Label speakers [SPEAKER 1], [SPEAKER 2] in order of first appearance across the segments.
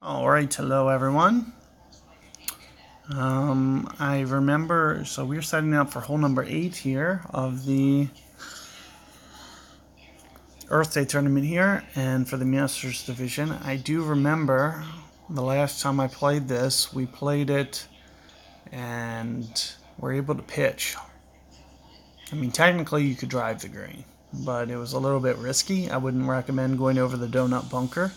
[SPEAKER 1] All right, hello everyone. I remember, so we're setting up for hole number 8 here of the Earth Day tournament here, and for the Masters division. I do remember the last time I played this, we played it and were able to pitch. I mean, technically you could drive the green, but it was a little bit risky. I wouldn't recommend going over the donut bunker.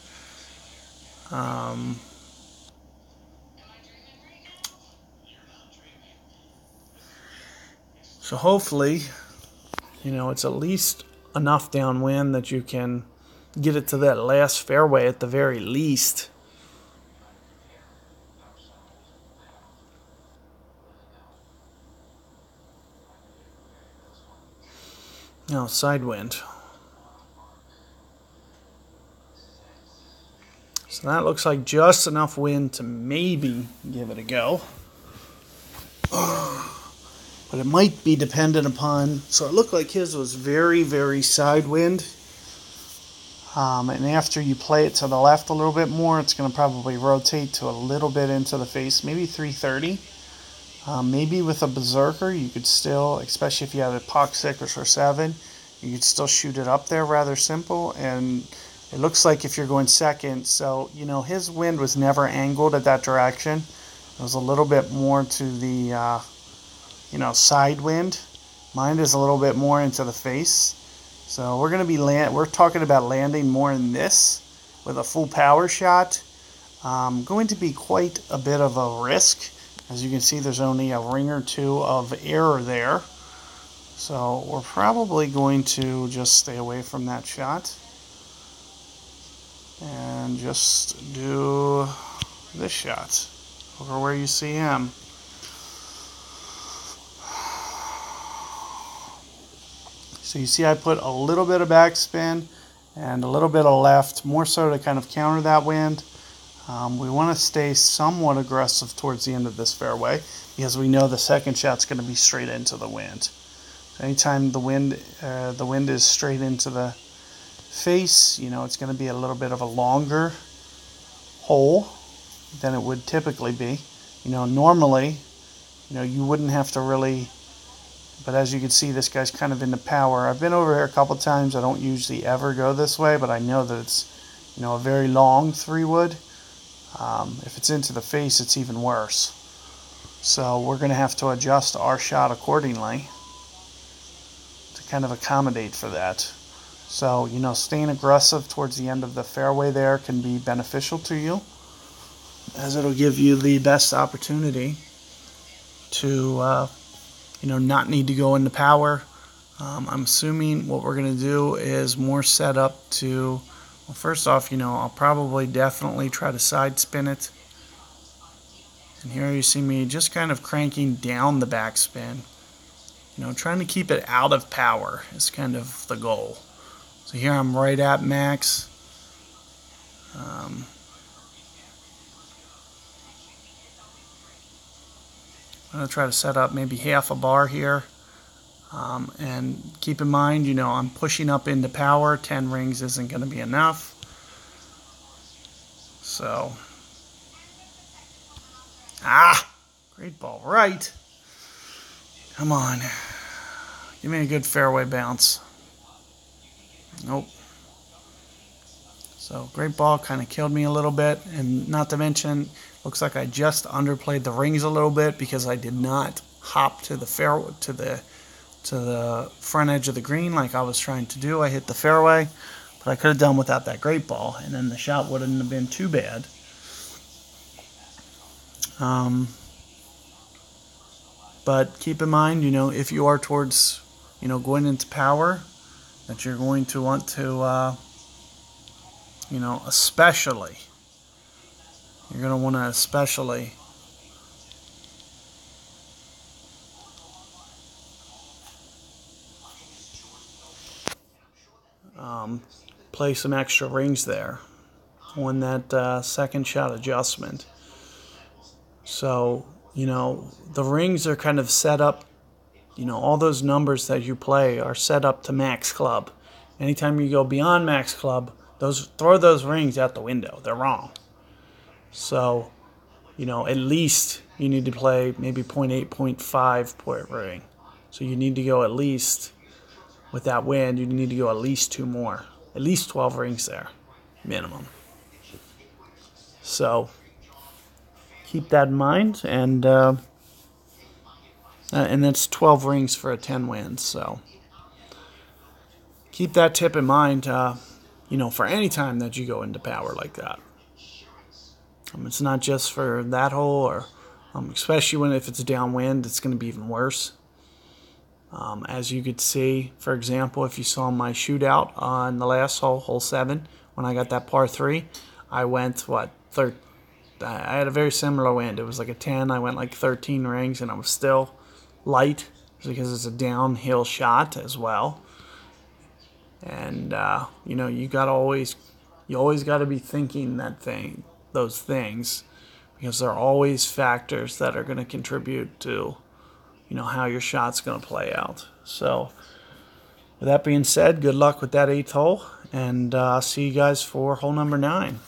[SPEAKER 1] So hopefully, it's at least enough downwind that you can get it to that last fairway at the very least. Now, side wind. So that looks like just enough wind to maybe give it a go. But it might be dependent upon... So it looked like his was very, very side wind. And after you play it to the left a little bit more, it's going to probably rotate to a little bit into the face, maybe 330. Maybe with a berserker, you could still, especially if you have a Pock 6 or 7, you could still shoot it up there rather simple. And it looks like if you're going second, so, his wind was never angled at that direction. It was a little bit more to the, side wind. Mine is a little bit more into the face. So we're going to be we're talking about landing more in this with a full power shot. Going to be quite a bit of a risk. As you can see, there's only a ring or two of error there. So we're probably going to just stay away from that shot. And just do this shot over where you see him. So you see I put a little bit of backspin and a little bit of left, more so to kind of counter that wind. We want to stay somewhat aggressive towards the end of this fairway because we know the second shot's going to be straight into the wind. Anytime the wind is straight into the face, it's going to be a little bit of a longer hole than it would typically be. Normally, you wouldn't have to really, but as you can see, this guy's kind of into power. I've been over here a couple times. I don't usually ever go this way, but I know that it's, a very long 3-wood. If it's into the face, it's even worse. So we're going to have to adjust our shot accordingly to kind of accommodate for that. So, staying aggressive towards the end of the fairway there can be beneficial to you, as it'll give you the best opportunity to, not need to go into power. I'm assuming what we're going to do is more set up to, well, first off, I'll probably definitely try to side spin it. And here you see me just kind of cranking down the backspin. Trying to keep it out of power is kind of the goal. So here I'm right at max. I'm going to try to set up maybe half a bar here. And keep in mind, I'm pushing up into power. 10 rings isn't going to be enough. So, great ball right. Come on. Give me a good fairway bounce. Nope. So, great ball, kind of killed me a little bit. And not to mention, looks like I just underplayed the rings a little bit because I did not hop to the fairway, to the front edge of the green like I was trying to do. I hit the fairway, but I could have done without that great ball, and then the shot wouldn't have been too bad. But keep in mind, if you are towards, going into power, that you're going to want to, especially, you're going to want to especially play some extra rings there on that second shot adjustment. So, the rings are kind of set up, all those numbers that you play are set up to max club. Anytime you go beyond max club, throw those rings out the window. They're wrong. So, at least you need to play maybe 0.8, 0.5 per ring. So you need to go at least, with that wind, you need to go at least 2 more. At least 12 rings there, minimum. So keep that in mind, and that's 12 rings for a 10 wind. So keep that tip in mind, for any time that you go into power like that. It's not just for that hole, or especially if it's downwind, it's going to be even worse. As you could see, for example, if you saw my shootout on the last hole, hole 7, when I got that par 3, I went, I had a very similar wind. It was like a 10. I went like 13 rings, and I was still light because it's a downhill shot as well. And, you always got to be thinking those things, because there are always factors that are going to contribute to how your shot's going to play out. So with that being said, good luck with that 8th hole, and I'll see you guys for hole number 9.